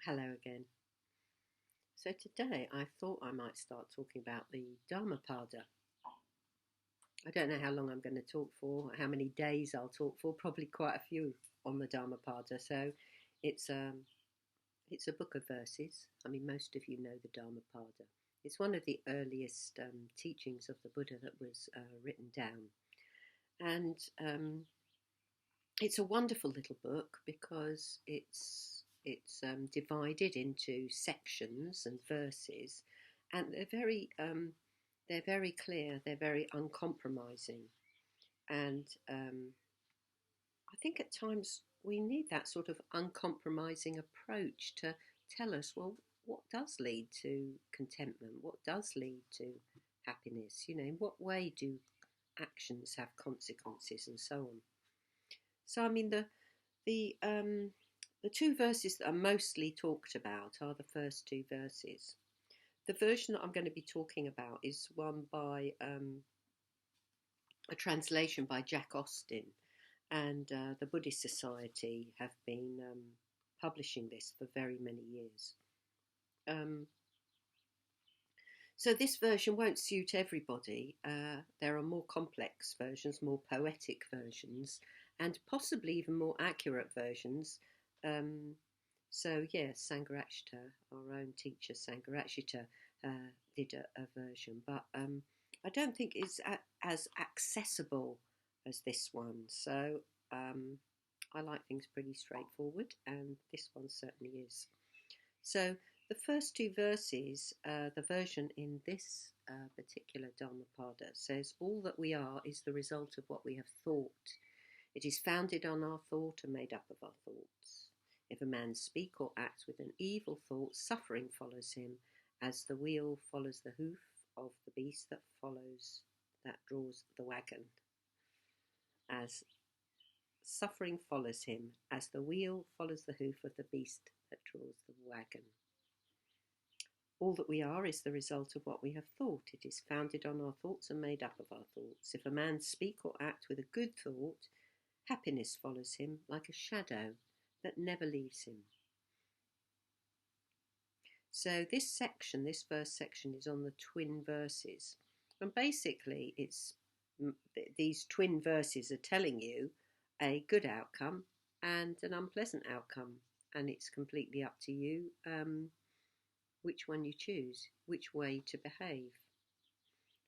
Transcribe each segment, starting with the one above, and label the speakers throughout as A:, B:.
A: Hello again. So today I thought I might start talking about the Dhammapada. I don't know how long I'm going to talk for, how many days I'll talk for, probably quite a few on the Dhammapada. So it's it's a book of verses. I mean, most of you know the Dhammapada. It's one of the earliest teachings of the Buddha that was written down. And it's a wonderful little book because it's divided into sections and verses, and they're very clear. They're very uncompromising, and I think at times we need that sort of uncompromising approach to tell us, well, what does lead to contentment? What does lead to happiness? You know, in what way do actions have consequences, and so on. So, I mean, the two verses that are mostly talked about are the first two verses. The version that I'm going to be talking about is one by a translation by Jack Austin, and the Buddhist Society have been publishing this for very many years. Um, so this version won't suit everybody. There are more complex versions, more poetic versions, and possibly even more accurate versions. Um, so yes, Sangharakshita, our own teacher Sangharakshita, did a version, but I don't think it's as accessible as this one. So I like things pretty straightforward, and this one certainly is. So the first two verses, the version in this particular Dhammapada says, all that we are is the result of what we have thought. It is founded on our thought and made up of our thoughts. If a man speak or act with an evil thought, suffering follows him, as the wheel follows the hoof of the beast that draws the wagon. As suffering follows him, as the wheel follows the hoof of the beast that draws the wagon. All that we are is the result of what we have thought. It is founded on our thoughts and made up of our thoughts. If a man speak or act with a good thought, happiness follows him like a shadow that never leaves him. So this first section is on the twin verses. And basically these twin verses are telling you a good outcome and an unpleasant outcome. And it's completely up to you which one you choose, which way to behave.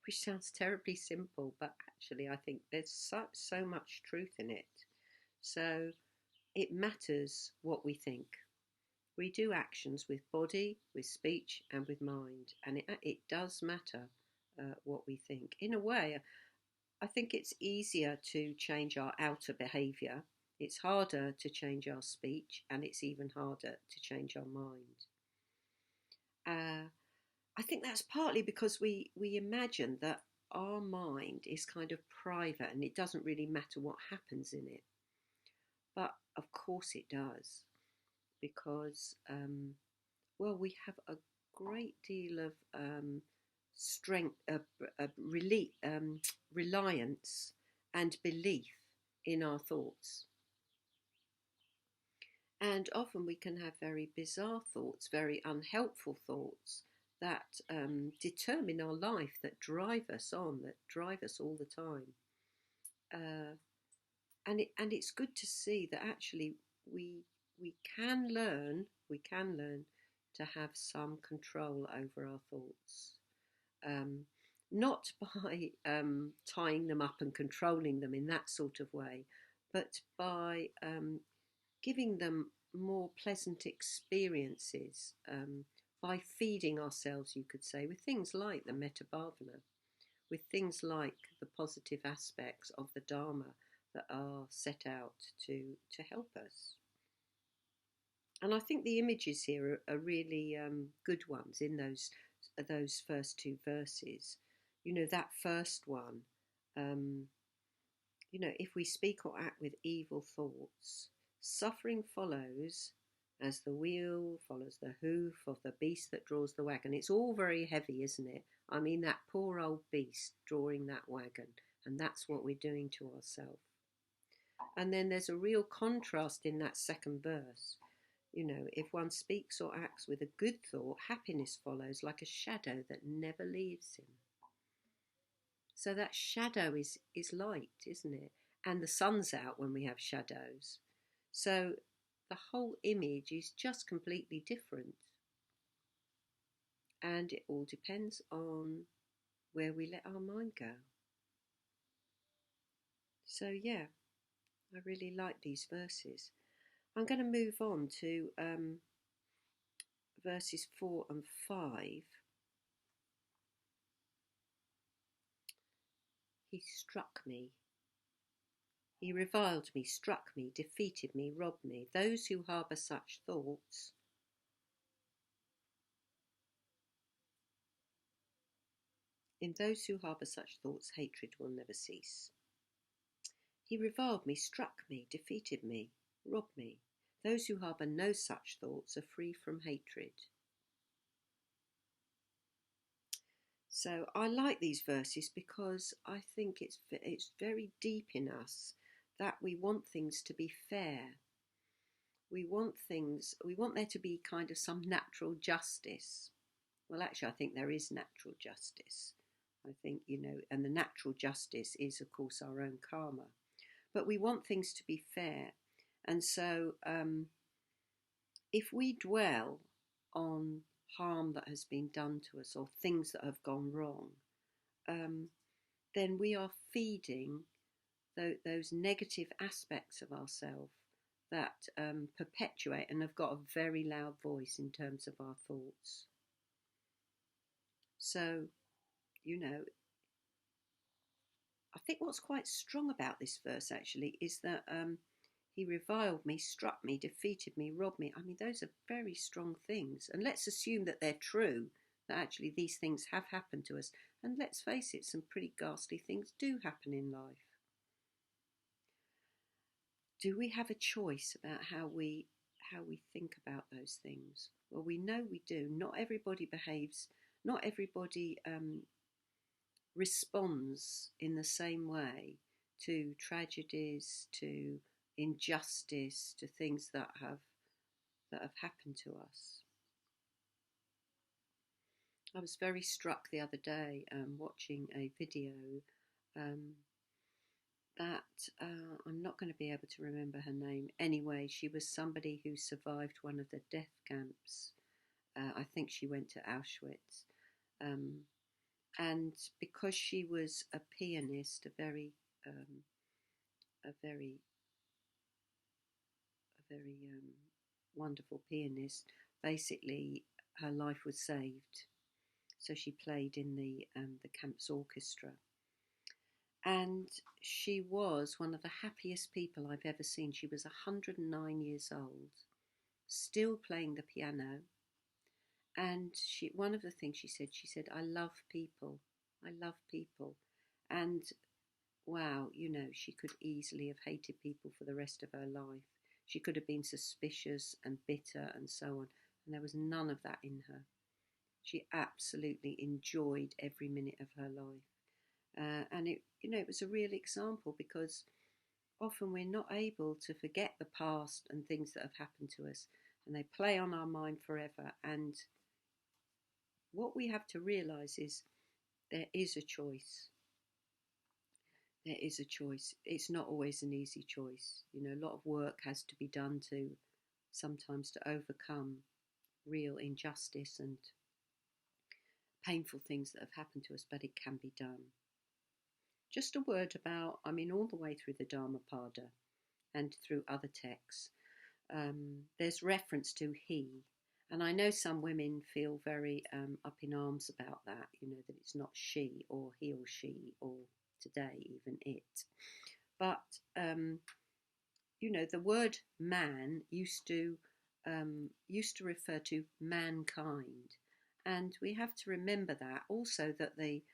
A: Which sounds terribly simple, but actually I think there's so much truth in it. So it matters what we think. We do actions with body, with speech, and with mind, and it does matter what we think. In a way, I think it's easier to change our outer behaviour. It's harder to change our speech, and it's even harder to change our mind. I think that's partly because we imagine that our mind is kind of private and it doesn't really matter what happens in it. But of course it does, because, well, we have a great deal of strength, reliance and belief in our thoughts. And often we can have very bizarre thoughts, very unhelpful thoughts that determine our life, that drive us on, that drive us all the time. And it's good to see that actually we can learn to have some control over our thoughts, not by tying them up and controlling them in that sort of way, but by giving them more pleasant experiences, by feeding ourselves, you could say, with things like the metta bhavana, with things like the positive aspects of the Dharma that are set out to help us. And I think the images here are really good ones in those first two verses. You know, that first one, you know, if we speak or act with evil thoughts, suffering follows as the wheel follows the hoof of the beast that draws the wagon. It's all very heavy, isn't it? I mean, that poor old beast drawing that wagon, and that's what we're doing to ourselves. And then there's a real contrast in that second verse. You know, if one speaks or acts with a good thought, happiness follows like a shadow that never leaves him. So that shadow is light, isn't it? And the sun's out when we have shadows. So the whole image is just completely different. And it all depends on where we let our mind go. So yeah, I really like these verses. I'm going to move on to verses 4 and 5. He struck me. He reviled me, struck me, defeated me, robbed me. Those who harbour such thoughts in those who harbour such thoughts, hatred will never cease. He reviled me, struck me, defeated me, robbed me. Those who harbour no such thoughts are free from hatred. So I like these verses because I think it's very deep in us that we want things to be fair. We want there to be kind of some natural justice. Well, actually, I think there is natural justice. I think, and the natural justice is, of course, our own karma. But we want things to be fair. And so if we dwell on harm that has been done to us or things that have gone wrong, then we are feeding those negative aspects of ourselves that perpetuate and have got a very loud voice in terms of our thoughts. So, I think what's quite strong about this verse actually is that he reviled me, struck me, defeated me, robbed me. I mean, those are very strong things. And let's assume that they're true, that actually these things have happened to us. And let's face it, some pretty ghastly things do happen in life. Do we have a choice about how we think about those things? Well, we know we do. Not everybody behaves, not everybody responds in the same way to tragedies, to injustice, to things that have happened to us. I was very struck the other day watching a video that I'm not going to be able to remember her name. Anyway, she was somebody who survived one of the death camps. I think she went to Auschwitz. And because she was a pianist, a very wonderful pianist, basically her life was saved. So she played in the camp's orchestra. And she was one of the happiest people I've ever seen. She was 109 years old, still playing the piano. And one of the things she said, I love people. I love people. And wow, she could easily have hated people for the rest of her life. She could have been suspicious and bitter and so on. And there was none of that in her. She absolutely enjoyed every minute of her life. And it was a real example, because often we're not able to forget the past and things that have happened to us, and they play on our mind forever. And what we have to realise is there is a choice. There is a choice. It's not always an easy choice. A lot of work has to be done sometimes to overcome real injustice and painful things that have happened to us, but it can be done. Just a word about, all the way through the Dhammapada and through other texts, there's reference to he. And I know some women feel very up in arms about that, that it's not she or he or she or today even it. But, the word man used to refer to mankind. And we have to remember that also, that the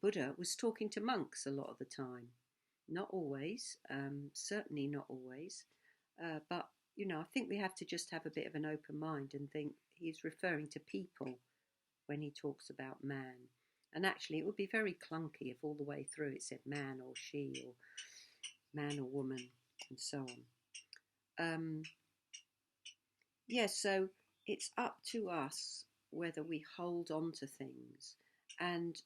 A: Buddha was talking to monks a lot of the time. Not always, certainly not always, but I think we have to just have a bit of an open mind and think he's referring to people when he talks about man. And actually it would be very clunky if all the way through it said man or she or man or woman and so on. yes, so it's up to us whether we hold on to things. And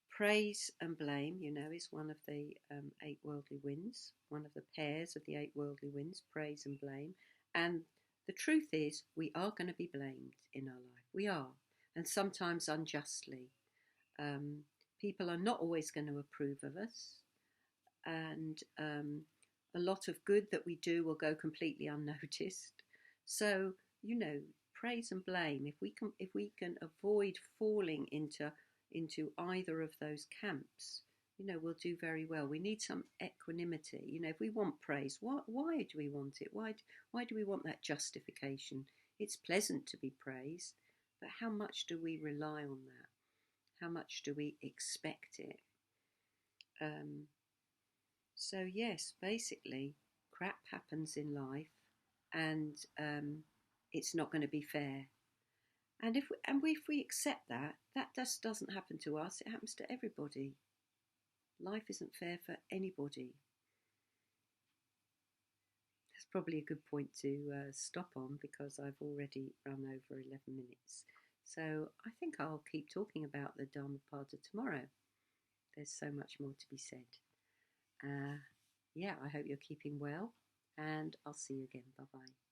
A: praise and blame, is one of the eight worldly winds, one of the pairs of the eight worldly winds, praise and blame. And the truth is, we are going to be blamed in our life. We are, and sometimes unjustly. Um, People are not always going to approve of us, and a lot of good that we do will go completely unnoticed. So, praise and blame. If we can avoid falling into either of those camps, we'll do very well. We need some equanimity. If we want praise, why do we want it? Why do we want that justification? It's pleasant to be praised, but how much do we rely on that? How much do we expect it? So yes, basically, crap happens in life, and it's not going to be fair. And if we accept that, that just doesn't happen to us. It happens to everybody. Life isn't fair for anybody. That's probably a good point to stop on, because I've already run over 11 minutes. So I think I'll keep talking about the Dhammapada tomorrow. There's so much more to be said. Yeah, I hope you're keeping well, and I'll see you again. Bye bye.